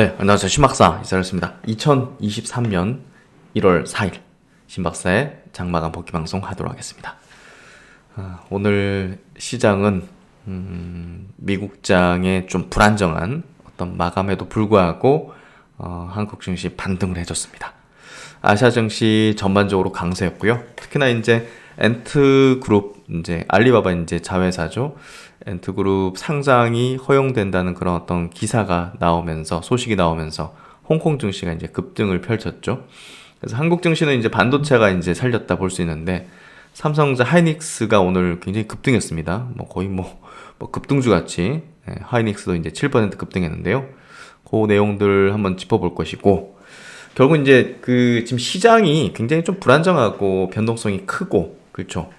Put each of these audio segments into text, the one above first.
네, 안녕하세요. 신박사 이사였습니다. 2023년 1월 4일 신박사의 장마감 복귀방송 하도록 하겠습니다. 오늘 시장은 미국장의 좀 불안정한 어떤 마감에도 불구하고 한국 증시 반등을 해줬습니다. 아시아 증시 전반적으로 강세였고요. 특히나 이제 엔트그룹, 이제 알리바바 이제 자회사죠. 엔트그룹 상장이 허용된다는 그런 어떤 기사가 나오면서, 소식이 나오면서 홍콩 증시가 이제 급등을 펼쳤죠. 그래서 한국 증시는 이제 반도체가 이제 살렸다 볼 수 있는데, 삼성전자 하이닉스가 오늘 굉장히 급등했습니다. 거의 급등주 같이, 하이닉스도 이제 7% 급등했는데요. 그 내용들 한번 짚어볼 것이고, 결국 이제 지금 시장이 굉장히 좀 불안정하고 변동성이 크고, 그렇죠.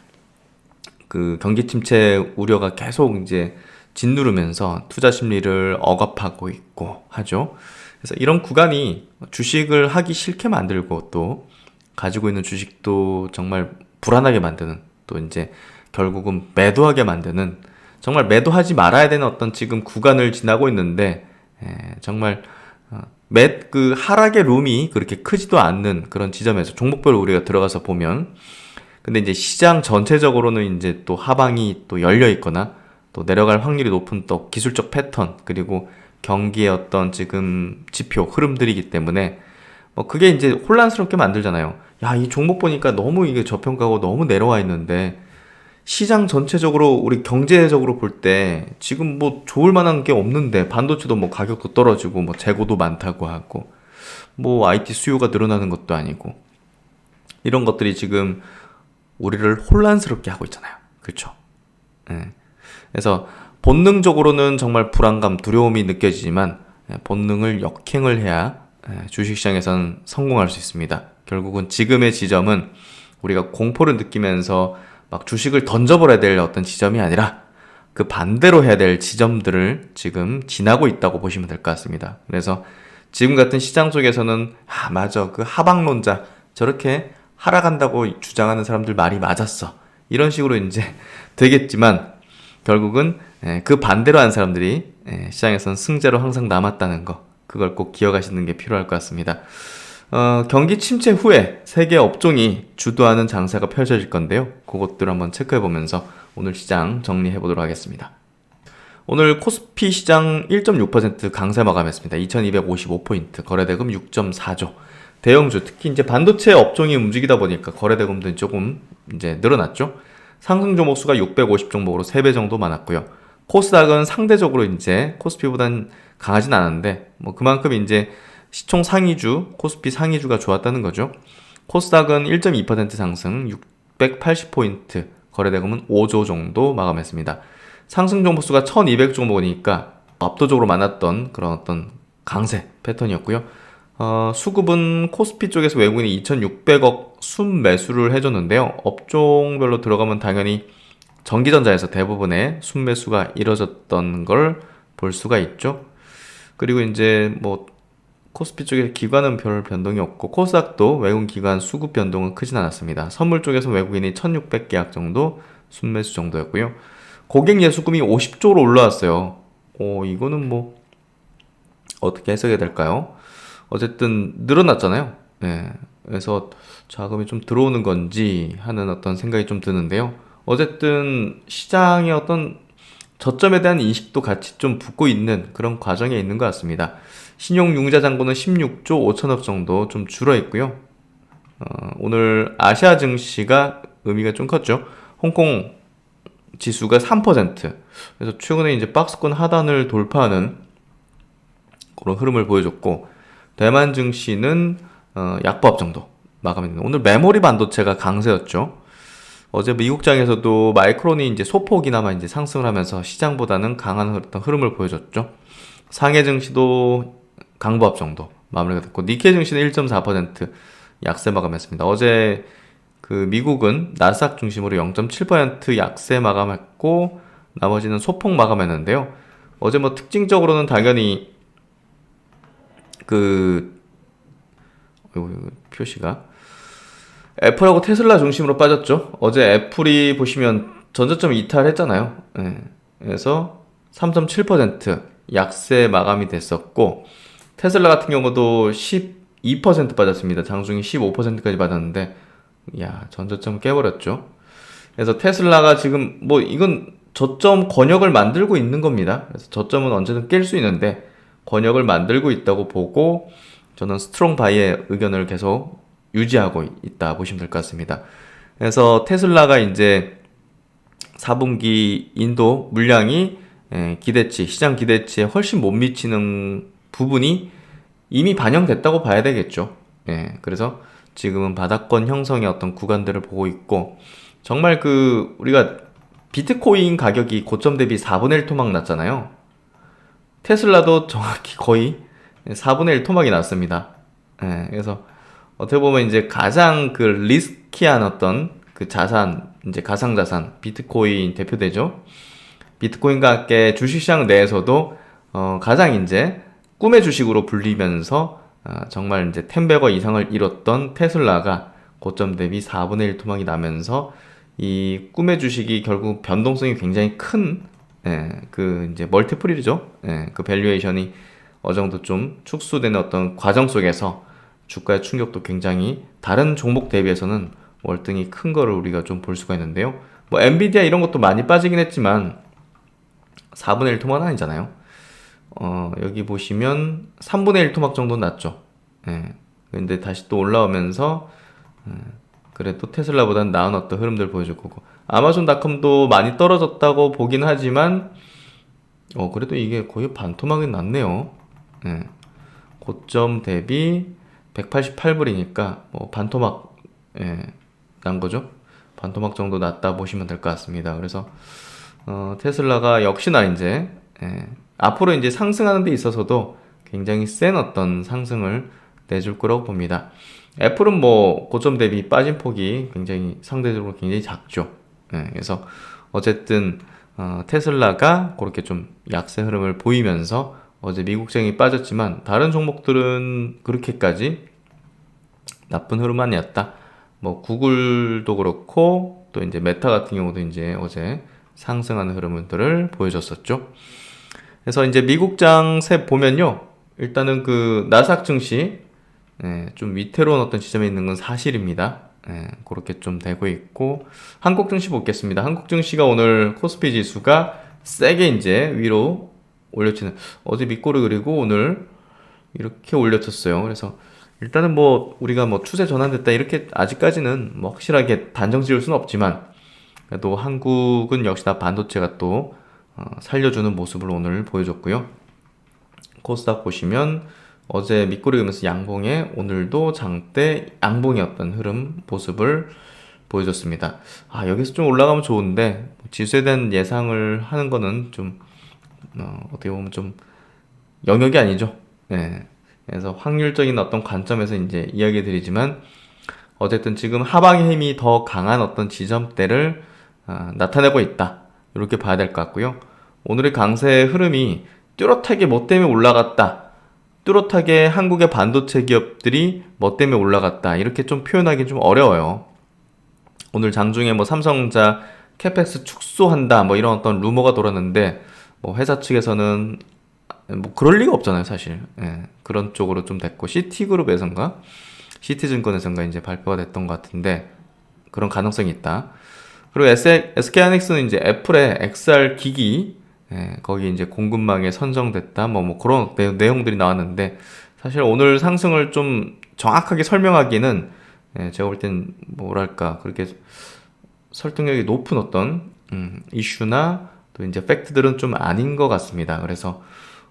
경기 침체 우려가 계속 이제 짓누르면서 투자 심리를 억압하고 있고 하죠. 그래서 이런 구간이 주식을 하기 싫게 만들고, 또 가지고 있는 주식도 정말 불안하게 만드는, 또 이제 결국은 매도하게 만드는, 정말 매도하지 말아야 되는 어떤 지금 구간을 지나고 있는데, 정말 하락의 룸이 그렇게 크지도 않는 그런 지점에서 종목별로 우리가 들어가서 보면, 근데 이제 시장 전체적으로는 이제 또 하방이 또 열려 있거나 또 내려갈 확률이 높은 또 기술적 패턴, 그리고 경기의 어떤 지금 지표 흐름들이기 때문에 그게 이제 혼란스럽게 만들잖아요. 야, 이 종목 보니까 너무 이게 저평가고 너무 내려와 있는데 시장 전체적으로 우리 경제적으로 볼 때 지금 좋을 만한 게 없는데, 반도체도 가격도 떨어지고 재고도 많다고 하고 IT 수요가 늘어나는 것도 아니고, 이런 것들이 지금 우리를 혼란스럽게 하고 있잖아요. 그렇죠? 그래서 본능적으로는 정말 불안감, 두려움이 느껴지지만 본능을 역행을 해야 주식시장에서는 성공할 수 있습니다. 결국은 지금의 지점은 우리가 공포를 느끼면서 막 주식을 던져버려야 될 어떤 지점이 아니라 그 반대로 해야 될 지점들을 지금 지나고 있다고 보시면 될 것 같습니다. 그래서 지금 같은 시장 속에서는 맞아, 그 하방론자, 저렇게 하락한다고 주장하는 사람들 말이 맞았어, 이런 식으로 이제 되겠지만, 결국은 그 반대로 한 사람들이 시장에서는 승자로 항상 남았다는 거, 그걸 꼭 기억하시는 게 필요할 것 같습니다. 경기 침체 후에 세계 업종이 주도하는 장세가 펼쳐질 건데요. 그것들을 한번 체크해보면서 오늘 시장 정리해보도록 하겠습니다. 오늘 코스피 시장 1.6% 강세 마감했습니다. 2255포인트, 거래대금 6.4조. 대형주, 특히 이제 반도체 업종이 움직이다 보니까 거래대금도 조금 이제 늘어났죠. 상승 종목수가 650 종목으로 3배 정도 많았고요. 코스닥은 상대적으로 이제 코스피보단 강하진 않은데, 그만큼 이제 시총 상위주, 코스피 상위주가 좋았다는 거죠. 코스닥은 1.2% 상승, 680포인트, 거래대금은 5조 정도 마감했습니다. 상승 종목수가 1200 종목이니까 압도적으로 많았던 그런 어떤 강세 패턴이었고요. 수급은 코스피 쪽에서 외국인이 2600억 순매수를 해줬는데요. 업종별로 들어가면 당연히 전기전자에서 대부분의 순매수가 이뤄졌던 걸 볼 수가 있죠. 그리고 이제 코스피 쪽에 기관은 별 변동이 없고, 코스닥도 외국인 기관 수급 변동은 크진 않았습니다. 선물 쪽에서 외국인이 1600계약 정도 순매수 정도였고요. 고객 예수금이 50조로 올라왔어요. 이거는 어떻게 해석해야 될까요? 어쨌든 늘어났잖아요. 그래서 자금이 좀 들어오는 건지 하는 어떤 생각이 좀 드는데요. 어쨌든 시장의 어떤 저점에 대한 인식도 같이 좀 붙고 있는 그런 과정에 있는 것 같습니다. 신용융자 잔고는 16조 5천억 정도 좀 줄어 있고요. 오늘 아시아 증시가 의미가 좀 컸죠. 홍콩 지수가 3%. 그래서 최근에 이제 박스권 하단을 돌파하는 그런 흐름을 보여줬고, 대만 증시는 약보합 정도 마감했는데, 오늘 메모리 반도체가 강세였죠. 어제 미국장에서도 마이크론이 이제 소폭이나마 이제 상승을 하면서 시장보다는 강한 어떤 흐름을 보여줬죠. 상해 증시도 강보합 정도 마무리가 됐고, 니케이 증시는 1.4% 약세 마감했습니다. 어제 미국은 나스닥 중심으로 0.7% 약세 마감했고, 나머지는 소폭 마감했는데요. 어제 특징적으로는 당연히 표시가 애플하고 테슬라 중심으로 빠졌죠. 어제 애플이 보시면 전저점 이탈했잖아요. 그래서 3.7% 약세 마감이 됐었고, 테슬라 같은 경우도 12% 빠졌습니다. 장중에 15%까지 빠졌는데, 야, 전저점 깨버렸죠. 그래서 테슬라가 지금 뭐 이건 저점 권역을 만들고 있는 겁니다. 그래서 저점은 언제든 깰 수 있는데 권역을 만들고 있다고 보고 저는 스트롱 바이의 의견을 계속 유지하고 있다 보시면 될 것 같습니다. 그래서 테슬라가 이제 4분기 인도 물량이 기대치, 시장 기대치에 훨씬 못 미치는 부분이 이미 반영됐다고 봐야 되겠죠. 그래서 지금은 바닥권 형성의 어떤 구간들을 보고 있고, 정말 우리가 비트코인 가격이 고점 대비 4분의 1 토막 났잖아요. 테슬라도 정확히 거의 4분의 1 토막이 났습니다. 그래서 어떻게 보면 이제 가장 리스키한 어떤 자산, 이제 가상자산, 비트코인 대표되죠. 비트코인과 함께 주식시장 내에서도 가장 이제 꿈의 주식으로 불리면서 정말 이제 10배거 이상을 이뤘던 테슬라가 고점 대비 4분의 1 토막이 나면서 이 꿈의 주식이 결국 변동성이 굉장히 큰 이제 멀티플이죠. 그 밸류에이션이 어느 정도 좀 축소되는 어떤 과정 속에서 주가의 충격도 굉장히 다른 종목 대비해서는 월등히 큰 거를 우리가 좀 볼 수가 있는데요. 뭐 엔비디아 이런 것도 많이 빠지긴 했지만 4분의 1 토막은 아니잖아요. 여기 보시면 3분의 1 토막 정도 났죠. 근데 다시 또 올라오면서 그래도 테슬라보다는 나은 어떤 흐름들 보여줄 거고, 아마존닷컴도 많이 떨어졌다고 보긴 하지만 그래도 이게 거의 반토막이 났네요. 고점 대비 188불이니까 반토막 난 거죠. 반토막 정도 났다 보시면 될 것 같습니다. 그래서 테슬라가 역시나 이제 앞으로 이제 상승하는 데 있어서도 굉장히 센 어떤 상승을 내줄 거라고 봅니다. 애플은 뭐 고점 대비 빠진 폭이 굉장히 상대적으로 굉장히 작죠. 그래서 어쨌든 테슬라가 그렇게 좀 약세 흐름을 보이면서 어제 미국장이 빠졌지만 다른 종목들은 그렇게까지 나쁜 흐름 아니었다. 뭐 구글도 그렇고 또 이제 메타 같은 경우도 이제 어제 상승하는 흐름들을 보여줬었죠. 그래서 이제 미국장 세 보면요, 일단은 나스닥 증시 좀 위태로운 어떤 지점에 있는 건 사실입니다. 그렇게 좀 되고 있고, 한국 증시 보겠습니다. 한국 증시가 오늘 코스피 지수가 세게 이제 위로 올려치는, 어제 밑꼬리 그리고 오늘 이렇게 올려쳤어요. 그래서 일단은 뭐 우리가 뭐 추세 전환됐다 이렇게 아직까지는 뭐 확실하게 단정 지을 수는 없지만, 그래도 한국은 역시나 반도체가 또 살려주는 모습을 오늘 보여줬고요. 코스닥 보시면 어제 밑꼬리 그면서 양봉에 오늘도 장대 양봉이었던 흐름 모습을 보여줬습니다. 여기서 좀 올라가면 좋은데 지수에 대한 예상을 하는 거는 좀 어떻게 보면 좀 영역이 아니죠. 그래서 확률적인 어떤 관점에서 이제 이야기 드리지만, 어쨌든 지금 하방의 힘이 더 강한 어떤 지점대를 나타내고 있다, 이렇게 봐야 될 것 같고요. 오늘의 강세의 흐름이 뚜렷하게 뭐 때문에 올라갔다, 뚜렷하게 한국의 반도체 기업들이 뭐 때문에 올라갔다, 이렇게 좀 표현하기 좀 어려워요. 오늘 장중에 뭐 삼성전자 캐펙스 축소한다 뭐 이런 어떤 루머가 돌았는데, 뭐 회사 측에서는 뭐 그럴 리가 없잖아요, 사실. 그런 쪽으로 좀 됐고, 시티그룹에선가 시티증권에선가 이제 발표가 됐던 것 같은데 그런 가능성이 있다. 그리고 SK하이닉스는 이제 애플의 XR 기기 거기 이제 공급망에 선정됐다 뭐 그런 내용들이 나왔는데, 사실 오늘 상승을 좀 정확하게 설명하기는 제가 볼 땐 뭐랄까 그렇게 설득력이 높은 어떤 이슈나 또 이제 팩트들은 좀 아닌 것 같습니다. 그래서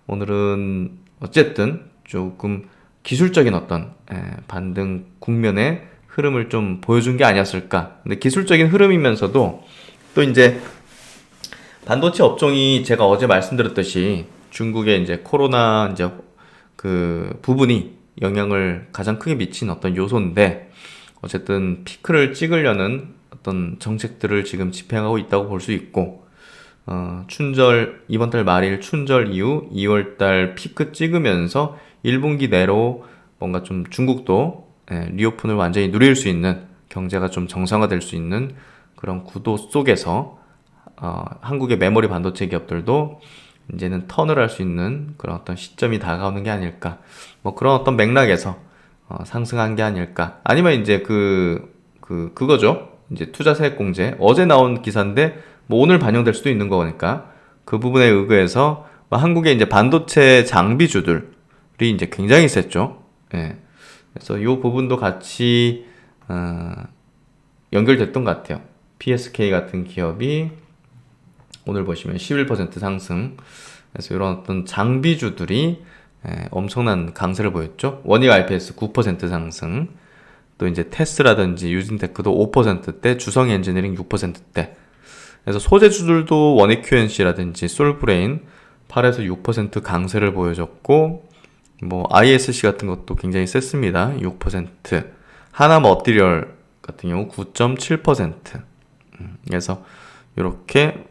오늘은 어쨌든 조금 기술적인 어떤 반등 국면의 흐름을 좀 보여준 게 아니었을까. 근데 기술적인 흐름이면서도 또 이제 반도체 업종이 제가 어제 말씀드렸듯이 중국의 이제 코로나 이제 부분이 영향을 가장 크게 미친 어떤 요소인데, 어쨌든 피크를 찍으려는 어떤 정책들을 지금 집행하고 있다고 볼 수 있고, 춘절, 이번 달 말일 춘절 이후 2월 달 피크 찍으면서 1분기 내로 뭔가 좀 중국도 리오픈을 완전히 누릴 수 있는, 경제가 좀 정상화될 수 있는 그런 구도 속에서 한국의 메모리 반도체 기업들도 이제는 턴을 할 수 있는 그런 어떤 시점이 다가오는 게 아닐까. 뭐 그런 어떤 맥락에서 상승한 게 아닐까. 아니면 이제 그거죠. 이제 투자 세액 공제. 어제 나온 기사인데 뭐 오늘 반영될 수도 있는 거니까 그 부분에 의거해서 뭐 한국의 이제 반도체 장비주들이 이제 굉장히 셌죠. 예. 그래서 이 부분도 같이 연결됐던 것 같아요. PSK 같은 기업이 오늘 보시면 11% 상승. 그래서 이런 어떤 장비주들이 엄청난 강세를 보였죠. 원익 IPS 9% 상승. 또 이제 테스라든지 유진테크도 5%대, 주성 엔지니어링 6%대. 그래서 소재주들도 원익 QNC라든지 솔브레인 8에서 6% 강세를 보여줬고, 뭐 ISC 같은 것도 굉장히 셌습니다. 6%. 하나 머티리얼 같은 경우 9.7%. 그래서 이렇게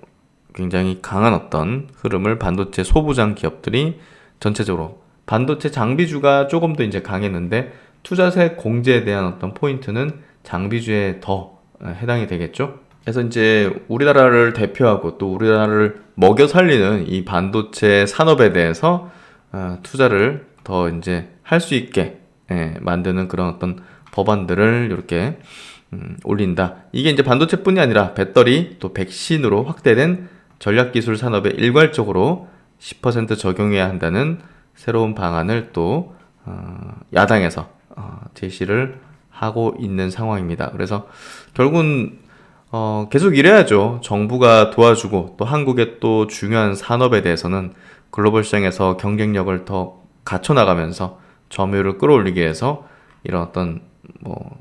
굉장히 강한 어떤 흐름을 반도체 소부장 기업들이 전체적으로 반도체 장비주가 조금 더 이제 강했는데 투자세 공제에 대한 어떤 포인트는 장비주에 더 해당이 되겠죠. 그래서 이제 우리나라를 대표하고 또 우리나라를 먹여 살리는 이 반도체 산업에 대해서 투자를 더 이제 할 수 있게 만드는 그런 어떤 법안들을 이렇게 올린다. 이게 이제 반도체뿐이 아니라 배터리 또 백신으로 확대된 전략기술 산업에 일괄적으로 10% 적용해야 한다는 새로운 방안을 또 야당에서 제시를 하고 있는 상황입니다. 그래서 결국은 계속 이래야죠. 정부가 도와주고 또 한국의 또 중요한 산업에 대해서는 글로벌 시장에서 경쟁력을 더 갖춰나가면서 점유율을 끌어올리기 위해서 이런 어떤 뭐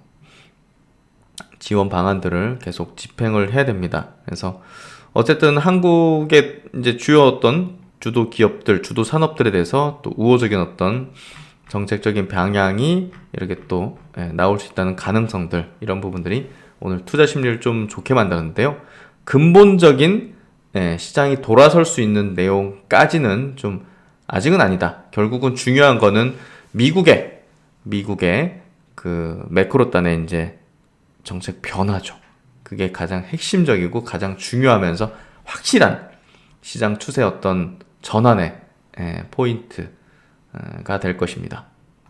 지원 방안들을 계속 집행을 해야 됩니다. 그래서 어쨌든 한국의 이제 주요 어떤 주도 기업들, 주도 산업들에 대해서 또 우호적인 어떤 정책적인 방향이 이렇게 또 나올 수 있다는 가능성들, 이런 부분들이 오늘 투자 심리를 좀 좋게 만드는데요. 근본적인 시장이 돌아설 수 있는 내용까지는 좀 아직은 아니다. 결국은 중요한 거는 미국의 그 매크로 단의 이제 정책 변화죠. 그게 가장 핵심적이고 가장 중요하면서 확실한 시장 추세 어떤 전환의 포인트가 될 것입니다.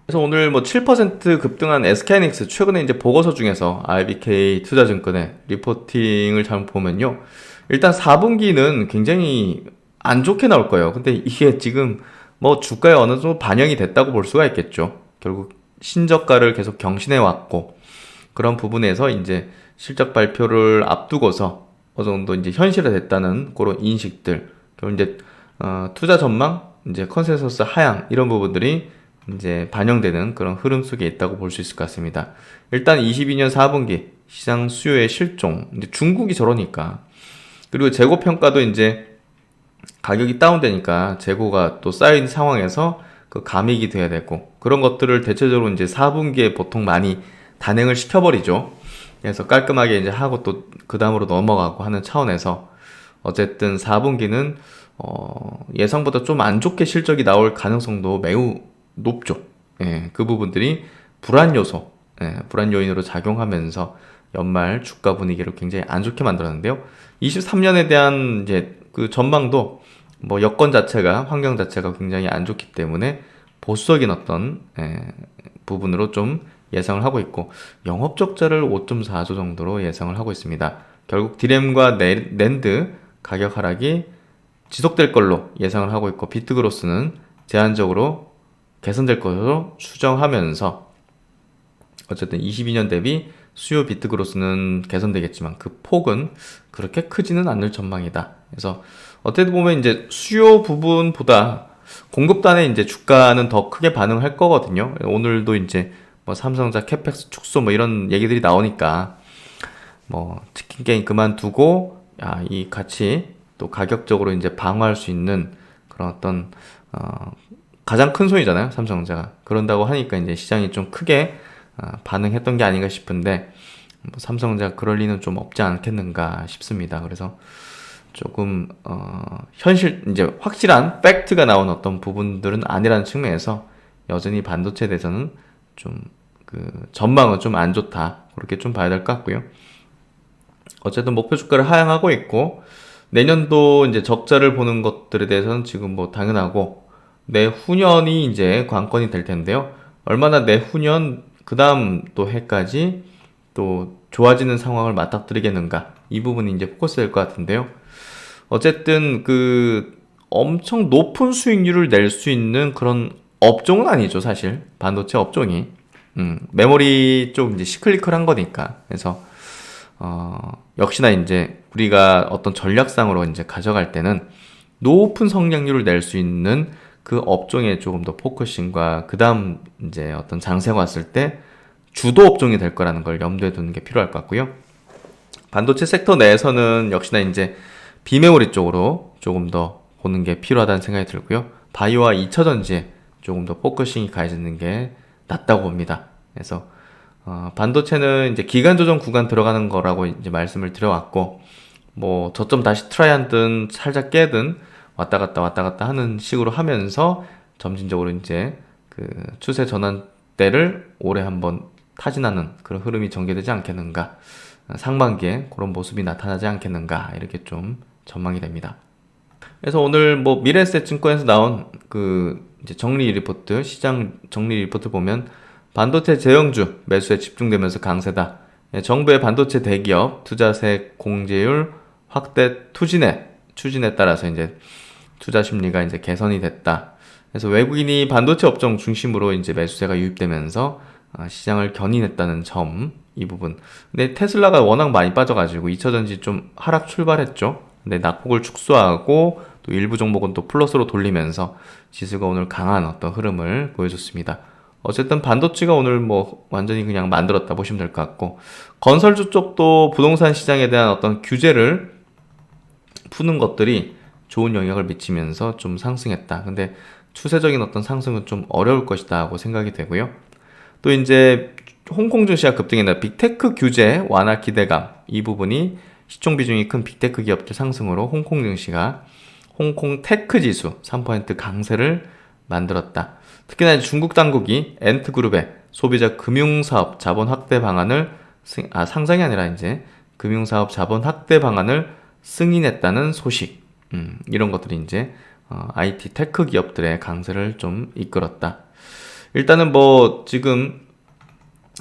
그래서 오늘 뭐 7% 급등한 SK하이닉스 최근에 이제 보고서 중에서 RBK 투자증권의 리포팅을 잘 보면요. 일단 4분기는 굉장히 안 좋게 나올 거예요. 근데 이게 지금 뭐 주가에 어느 정도 반영이 됐다고 볼 수가 있겠죠. 결국 신저가를 계속 경신해 왔고 그런 부분에서 이제 실적 발표를 앞두고서 어느 정도 이제 현실화됐다는 그런 인식들, 그리고 이제 투자 전망, 이제 컨센서스 하향 이런 부분들이 이제 반영되는 그런 흐름 속에 있다고 볼 수 있을 것 같습니다. 일단 22년 4분기 시장 수요의 실종, 이제 중국이 저러니까, 그리고 재고 평가도 이제 가격이 다운되니까 재고가 또 쌓인 상황에서 그 감익이 돼야 되고 그런 것들을 대체적으로 이제 4분기에 보통 많이 단행을 시켜버리죠. 그래서 깔끔하게 이제 하고 또 그 다음으로 넘어가고 하는 차원에서 어쨌든 4분기는 예상보다 좀 안 좋게 실적이 나올 가능성도 매우 높죠. 그 부분들이 불안 요소, 불안 요인으로 작용하면서 연말 주가 분위기를 굉장히 안 좋게 만들었는데요. 23년에 대한 이제 그 전망도 뭐 여건 자체가, 환경 자체가 굉장히 안 좋기 때문에 보수적인 어떤 부분으로 좀 예상을 하고 있고, 영업 적자를 5.4조 정도로 예상을 하고 있습니다. 결국 디램과 낸드 가격 하락이 지속될 걸로 예상을 하고 있고, 비트그로스는 제한적으로 개선될 것으로 추정하면서 어쨌든 22년 대비 수요 비트그로스는 개선되겠지만 그 폭은 그렇게 크지는 않을 전망이다. 그래서 어떻게 보면 이제 수요 부분보다 공급단에 이제 주가는 더 크게 반응할 거거든요. 오늘도 이제 뭐 삼성전자 캐펙스 축소 뭐 이런 얘기들이 나오니까 뭐 치킨 게임 그만두고 이 같이 또 가격적으로 이제 방어할 수 있는 그런 어떤 가장 큰 손이잖아요, 삼성전자가. 그런다고 하니까 이제 시장이 좀 크게 반응했던 게 아닌가 싶은데 뭐 삼성전자가 그럴 리는 좀 없지 않겠는가 싶습니다. 그래서 조금 현실 이제 확실한 팩트가 나온 어떤 부분들은 아니라는 측면에서 여전히 반도체에 대해서는 좀 그 전망은 좀 안 좋다, 그렇게 좀 봐야 될 것 같고요. 어쨌든 목표 주가를 하향하고 있고 내년도 이제 적자를 보는 것들에 대해서는 지금 뭐 당연하고, 내후년이 이제 관건이 될 텐데요. 얼마나 내후년, 그 다음 또 해까지 또 좋아지는 상황을 맞닥뜨리겠는가. 이 부분이 이제 포커스 될 것 같은데요. 어쨌든 엄청 높은 수익률을 낼 수 있는 그런 업종은 아니죠, 사실. 반도체 업종이. 메모리 쪽 이제 시클리컬한 거니까. 그래서, 역시나 이제 우리가 어떤 전략상으로 이제 가져갈 때는 높은 성장률을 낼 수 있는 그 업종에 조금 더 포커싱과 그 다음 이제 어떤 장세가 왔을 때 주도 업종이 될 거라는 걸 염두에 두는 게 필요할 것 같고요. 반도체 섹터 내에서는 역시나 이제 비메모리 쪽으로 조금 더 보는 게 필요하다는 생각이 들고요. 바이오와 2차 전지에 조금 더 포커싱이 가해지는 게 낫다고 봅니다. 그래서 반도체는 이제 기간 조정 구간 들어가는 거라고 이제 말씀을 드려왔고, 뭐 저점 다시 트라이하든 살짝 깨든 왔다 갔다 하는 식으로 하면서 점진적으로 이제 그 추세 전환대를 올해 한번 타진하는 그런 흐름이 전개되지 않겠는가, 상반기에 그런 모습이 나타나지 않겠는가, 이렇게 좀 전망이 됩니다. 그래서 오늘 뭐 미래에셋증권에서 나온 이제 정리 리포트, 시장 정리 리포트 보면 반도체 제형주 매수에 집중되면서 강세다. 정부의 반도체 대기업 투자세 공제율 확대 추진에 따라서 이제 투자 심리가 이제 개선이 됐다. 그래서 외국인이 반도체 업종 중심으로 이제 매수세가 유입되면서 시장을 견인했다는 점, 이 부분. 근데 테슬라가 워낙 많이 빠져가지고 2차전지 좀 하락 출발했죠. 근데 낙폭을 축소하고 또 일부 종목은 또 플러스로 돌리면서 지수가 오늘 강한 어떤 흐름을 보여줬습니다. 어쨌든 반도체가 오늘 뭐 완전히 그냥 만들었다 보시면 될 것 같고, 건설주 쪽도 부동산 시장에 대한 어떤 규제를 푸는 것들이 좋은 영향을 미치면서 좀 상승했다. 근데 추세적인 어떤 상승은 좀 어려울 것이다 하고 생각이 되고요. 또 이제 홍콩 증시가 급등했다. 빅테크 규제 완화 기대감, 이 부분이 시총 비중이 큰 빅테크 기업들 상승으로 홍콩 증시가 홍콩 테크 지수 3% 강세를 만들었다. 특히나 중국 당국이 엔트그룹의 소비자 금융사업 자본 확대 방안을 상장이 아니라 이제 금융사업 자본 확대 방안을 승인했다는 소식, 이런 것들이 이제 IT 테크 기업들의 강세를 좀 이끌었다. 일단은 뭐 지금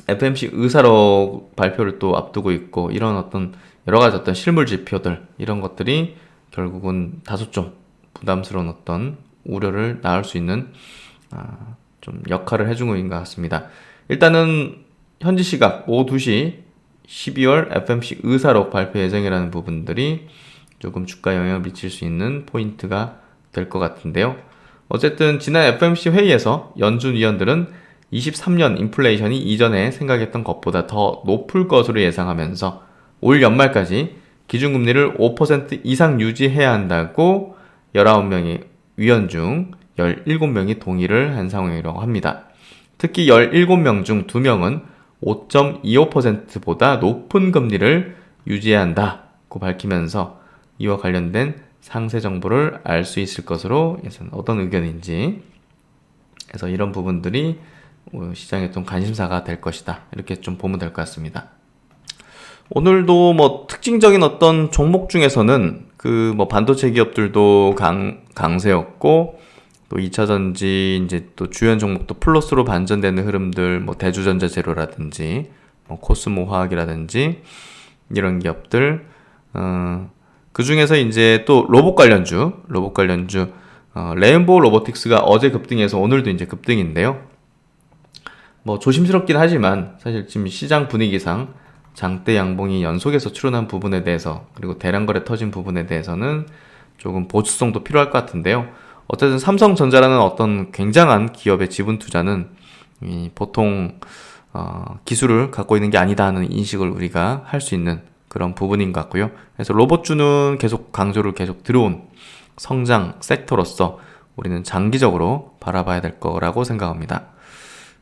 FMC 의사록 발표를 또 앞두고 있고, 이런 어떤 여러 가지 어떤 실물 지표들, 이런 것들이 결국은 다소 좀 부담스러운 어떤 우려를 낳을 수 있는 좀 역할을 해준 것인 것 같습니다. 일단은 현지 시각 오후 2시 12월 FMC 의사록 발표 예정이라는 부분들이 조금 주가 영향을 미칠 수 있는 포인트가 될 것 같은데요. 어쨌든 지난 FMC 회의에서 연준 위원들은 23년 인플레이션이 이전에 생각했던 것보다 더 높을 것으로 예상하면서 올 연말까지 기준금리를 5% 이상 유지해야 한다고 19명의 위원 중 17명이 동의를 한 상황이라고 합니다. 특히 17명 중 2명은 5.25%보다 높은 금리를 유지해야 한다고 밝히면서 이와 관련된 상세 정보를 알 수 있을 것으로 어떤 의견인지, 그래서 이런 부분들이 시장의 좀 관심사가 될 것이다, 이렇게 좀 보면 될 것 같습니다. 오늘도 뭐 특징적인 어떤 종목 중에서는 뭐 반도체 기업들도 강세였고, 또 2차전지 이제 또 주연 종목도 플러스로 반전되는 흐름들, 뭐 대주전자 재료라든지 뭐 코스모 화학이라든지 이런 기업들, 그 중에서 이제 또 로봇 관련주 레인보우 로보틱스가 어제 급등해서 오늘도 이제 급등인데요. 뭐 조심스럽긴 하지만 사실 지금 시장 분위기상 장대 양봉이 연속해서 출현한 부분에 대해서, 그리고 대량 거래 터진 부분에 대해서는 조금 보수성도 필요할 것 같은데요. 어쨌든 삼성전자라는 어떤 굉장한 기업의 지분 투자는 보통 기술을 갖고 있는 게 아니다 하는 인식을 우리가 할 수 있는 그런 부분인 것 같고요. 그래서 로봇주는 계속 강조를 계속 들어온 성장 섹터로서 우리는 장기적으로 바라봐야 될 거라고 생각합니다.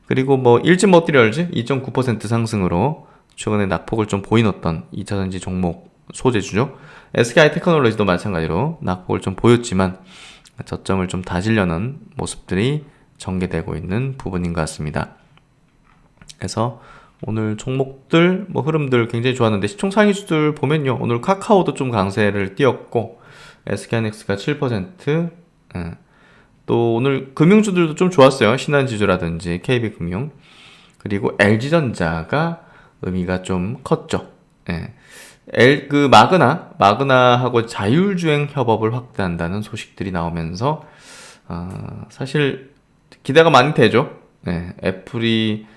그리고 뭐 일진 머티리얼즈 2.9% 상승으로 최근에 낙폭을 좀 보이었던 2차전지 종목 소재주죠. SKI 테크놀로지도 마찬가지로 낙폭을 좀 보였지만 저점을 좀 다지려는 모습들이 전개되고 있는 부분인 것 같습니다. 그래서 오늘 종목들 뭐 흐름들 굉장히 좋았는데 시총 상위주들 보면요. 오늘 카카오도 좀 강세를 띄었고 SK하이닉스가 7%, 또 오늘 금융주들도 좀 좋았어요. 신한지주라든지 KB금융, 그리고 LG전자가 의미가 좀 컸죠. 예. 마그나하고 자율주행 협업을 확대한다는 소식들이 나오면서 사실 기대가 많이 되죠. 예. 애플이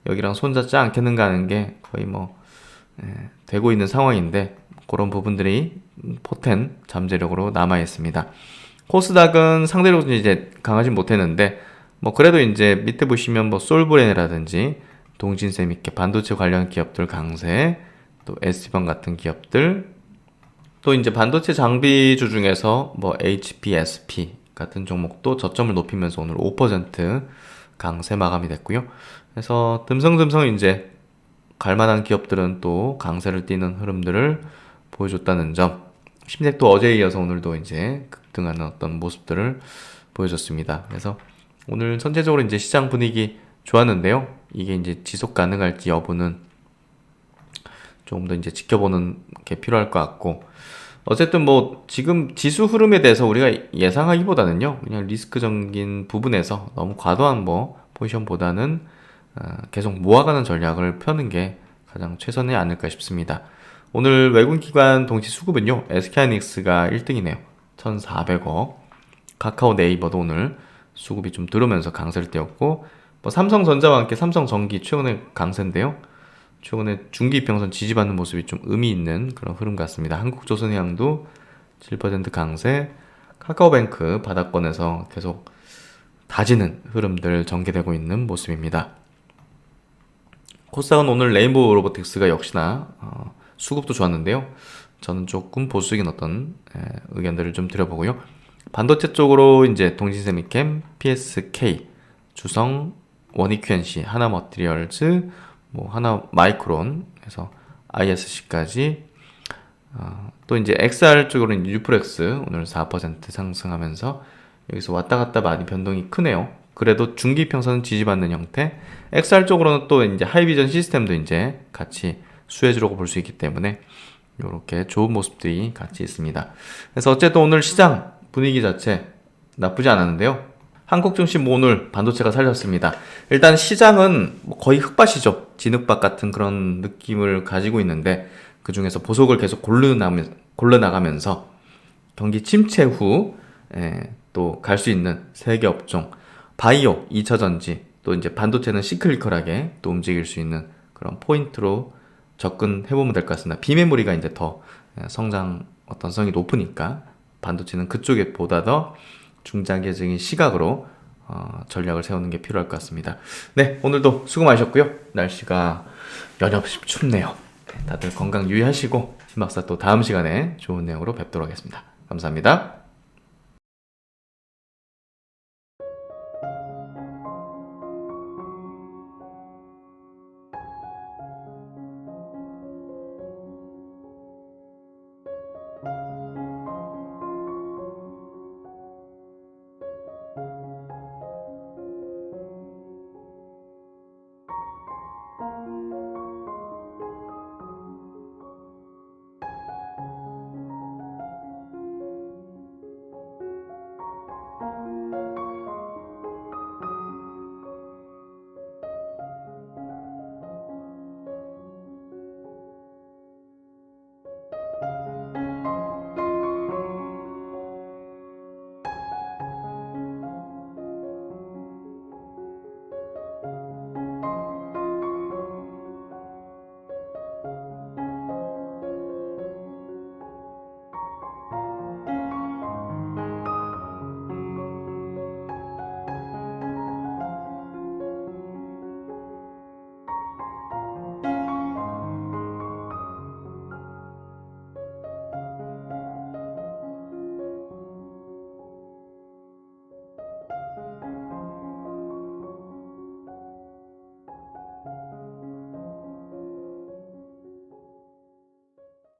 여기랑 손잡지 않겠는가 하는 게 거의 되고 있는 상황인데 그런 부분들이 포텐 잠재력으로 남아 있습니다. 코스닥은 상대적으로 이제 강하지 못했는데 그래도 이제 밑에 보시면 솔브레네라든지 동진셈 있게 반도체 관련 기업들 강세, 또 ST방 같은 기업들, 또 이제 반도체 장비주 중에서 HPSP 같은 종목도 저점을 높이면서 오늘 5% 강세 마감이 됐고요. 그래서 듬성듬성 이제 갈만한 기업들은 또 강세를 띠는 흐름들을 보여줬다는 점. 심색도 어제에 이어서 오늘도 이제 급등하는 어떤 모습들을 보여줬습니다. 그래서 오늘 전체적으로 이제 시장 분위기 좋았는데요. 이게 이제 지속 가능할지 여부는 조금 더 이제 지켜보는 게 필요할 것 같고, 어쨌든 지금 지수 흐름에 대해서 우리가 예상하기보다는요, 그냥 리스크적인 부분에서 너무 과도한 포지션보다는 계속 모아가는 전략을 펴는 게 가장 최선이 아닐까 싶습니다. 오늘 외국인 기관 동시 수급은요, SK하이닉스가 1등이네요. 1,400억. 카카오 네이버도 오늘 수급이 좀 들어오면서 강세를 띄웠고, 삼성전자와 함께 삼성전기 최근에 강세인데요. 최근에 중기이평선 지지받는 모습이 좀 의미 있는 그런 흐름 같습니다. 한국조선해양도 7% 강세, 카카오뱅크 바닥권에서 계속 다지는 흐름들 전개되고 있는 모습입니다. 코스닥은 오늘 레인보우 로보틱스가 역시나 수급도 좋았는데요. 저는 조금 보수적인 어떤 의견들을 좀 드려보고요. 반도체 쪽으로 이제 동진세미캠, PSK, 주성, 원익QNC, 하나머티리얼즈, 하나마이크론 해서 ISC까지, 또 이제 XR 쪽으로 이제 유프렉스 오늘 4% 상승하면서 여기서 왔다 갔다 많이 변동이 크네요. 그래도 중기평선 지지받는 형태. XR 쪽으로는 또 이제 하이비전 시스템도 이제 같이 수혜주라고 볼 수 있기 때문에 이렇게 좋은 모습들이 같이 있습니다. 그래서 어쨌든 오늘 시장 분위기 자체 나쁘지 않았는데요. 한국 증시 오늘 반도체가 살렸습니다. 일단 시장은 거의 흙밭이죠. 진흙밭 같은 그런 느낌을 가지고 있는데 그 중에서 보석을 계속 골라나가면서 경기 침체 후 또 갈 수 있는 세개 업종, 바이오, 2차전지, 또 이제 반도체는 시클리컬하게 또 움직일 수 있는 그런 포인트로 접근해보면 될 것 같습니다. 비메모리가 이제 더 성장 어떤성이 높으니까 반도체는 그쪽에 보다 더 중장기적인 시각으로 전략을 세우는 게 필요할 것 같습니다. 네, 오늘도 수고 많으셨고요. 날씨가 연이없이 춥네요. 다들 건강 유의하시고 신박사 또 다음 시간에 좋은 내용으로 뵙도록 하겠습니다. 감사합니다.